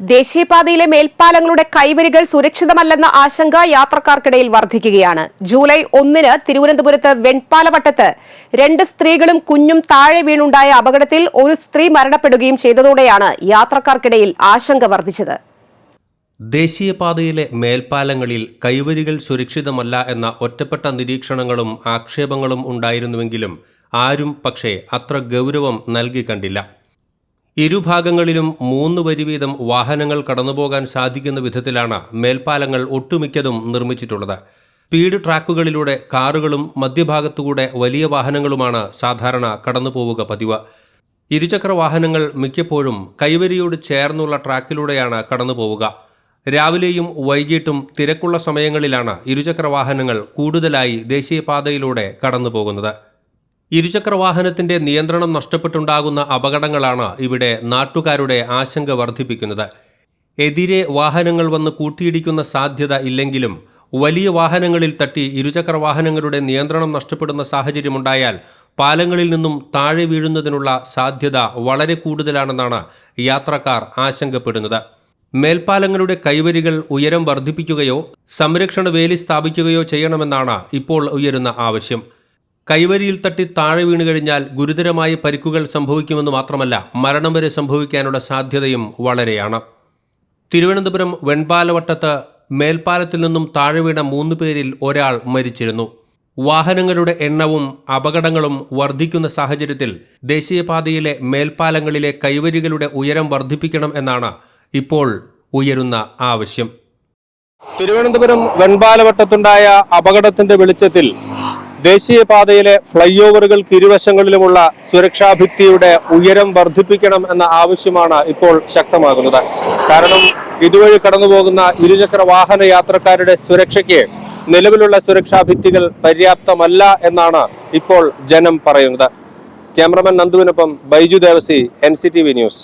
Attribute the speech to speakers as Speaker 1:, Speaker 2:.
Speaker 1: ദേശീയപാതയിലെ മേൽപ്പാലങ്ങളുടെ കൈവരികൾ സുരക്ഷിതമല്ലെന്ന ആശങ്ക യാത്രക്കാർക്കിടയിൽ വർദ്ധിക്കുകയാണ്. ജൂലൈ 1-ന് തിരുവനന്തപുരത്ത് വെൺപാലവട്ടത്ത് 2 സ്ത്രീകളും കുഞ്ഞും താഴെ വീണുണ്ടായ അപകടത്തിൽ ഒരു സ്ത്രീ മരണപ്പെടുകയും ചെയ്തതോടെയാണ് യാത്രക്കാർക്കിടയിൽ ആശങ്ക വർദ്ധിച്ചത്.
Speaker 2: ദേശീയപാതയിലെ മേൽപ്പാലങ്ങളിൽ കൈവരികൾ സുരക്ഷിതമല്ല എന്ന ഒറ്റപ്പെട്ട നിരീക്ഷണങ്ങളും ആക്ഷേപങ്ങളും ഉണ്ടായിരുന്നുവെങ്കിലും ആരും പക്ഷേ അത്ര ഗൗരവം നൽകി കണ്ടില്ല. ഇരുഭാഗങ്ങളിലും 3 വരി വീതം വാഹനങ്ങൾ കടന്നുപോകാൻ സാധിക്കുന്ന വിധത്തിലാണ് മേൽപ്പാലങ്ങൾ ഒട്ടുമിക്കതും നിർമ്മിച്ചിട്ടുള്ളത്. സ്പീഡ് ട്രാക്കുകളിലൂടെ കാറുകളും മധ്യഭാഗത്തുകൂടെ വലിയ വാഹനങ്ങളുമാണ് സാധാരണ കടന്നുപോവുക പതിവ്. ഇരുചക്ര വാഹനങ്ങൾ മിക്കപ്പോഴും കൈവരിയോട് ചേർന്നുള്ള ട്രാക്കിലൂടെയാണ് കടന്നുപോവുക. രാവിലെയും വൈകിട്ടും തിരക്കുള്ള സമയങ്ങളിലാണ് ഇരുചക്ര വാഹനങ്ങൾ കൂടുതലായി ദേശീയപാതയിലൂടെ കടന്നുപോകുന്നത്. ഇരുചക്ര വാഹനത്തിന്റെ നിയന്ത്രണം നഷ്ടപ്പെട്ടുണ്ടാകുന്ന അപകടങ്ങളാണ് ഇവിടെ നാട്ടുകാരുടെ ആശങ്ക വർദ്ധിപ്പിക്കുന്നത്. എതിരെ വാഹനങ്ങൾ വന്ന് കൂട്ടിയിടിക്കുന്ന സാധ്യത ഇല്ലെങ്കിലും വലിയ വാഹനങ്ങളിൽ തട്ടി ഇരുചക്ര വാഹനങ്ങളുടെ നിയന്ത്രണം നഷ്ടപ്പെടുന്ന സാഹചര്യമുണ്ടായാൽ പാലങ്ങളിൽ നിന്നും താഴെ വീഴുന്നതിനുള്ള സാധ്യത വളരെ കൂടുതലാണെന്നാണ് യാത്രക്കാർ ആശങ്കപ്പെടുന്നത്. മേൽപ്പാലങ്ങളുടെ കൈവരികൾ ഉയരം വർദ്ധിപ്പിക്കുകയോ സംരക്ഷണ വേലി സ്ഥാപിക്കുകയോ ചെയ്യണമെന്നാണ് ഇപ്പോൾ ഉയരുന്ന ആവശ്യം. കൈവരിയിൽ തട്ടി താഴെ വീണു കഴിഞ്ഞാൽ ഗുരുതരമായ പരിക്കുകൾ സംഭവിക്കുമെന്ന് മാത്രമല്ല, മരണം വരെ സംഭവിക്കാനുള്ള സാധ്യതയും വളരെയാണ്. തിരുവനന്തപുരം വെൺപാലവട്ടത്ത് മേൽപ്പാലത്തിൽ നിന്നും താഴെ വീണ 3 പേരിൽ ഒരാൾ മരിച്ചിരുന്നു. വാഹനങ്ങളുടെ എണ്ണവും അപകടങ്ങളും വർദ്ധിക്കുന്ന സാഹചര്യത്തിൽ ദേശീയപാതയിലെ മേൽപ്പാലങ്ങളിലെ കൈവരികളുടെ ഉയരം വർദ്ധിപ്പിക്കണം എന്നാണ് ഇപ്പോൾ ഉയരുന്ന ആവശ്യം.
Speaker 3: തിരുവനന്തപുരം വെൺപാലവട്ടത്തുണ്ടായ അപകടത്തിന്റെ വെളിച്ചത്തിൽ ദേശീയപാതയിലെ ഫ്ലൈ ഓവറുകൾക്ക് ഇരുവശങ്ങളിലുമുള്ള സുരക്ഷാ ഭിത്തിയുടെ ഉയരം വർദ്ധിപ്പിക്കണം എന്ന ആവശ്യമാണ് ഇപ്പോൾ ശക്തമാകുന്നത്. കാരണം ഇതുവഴി കടന്നുപോകുന്ന ഇരുചക്ര വാഹന യാത്രക്കാരുടെ സുരക്ഷയ്ക്ക് നിലവിലുള്ള സുരക്ഷാ ഭിത്തികൾ പര്യാപ്തമല്ല എന്നാണ് ഇപ്പോൾ ജനം പറയുന്നത്. ക്യാമറമാൻ നന്ദുവിനൊപ്പം ബൈജു ദേവസി, NCTV ന്യൂസ്.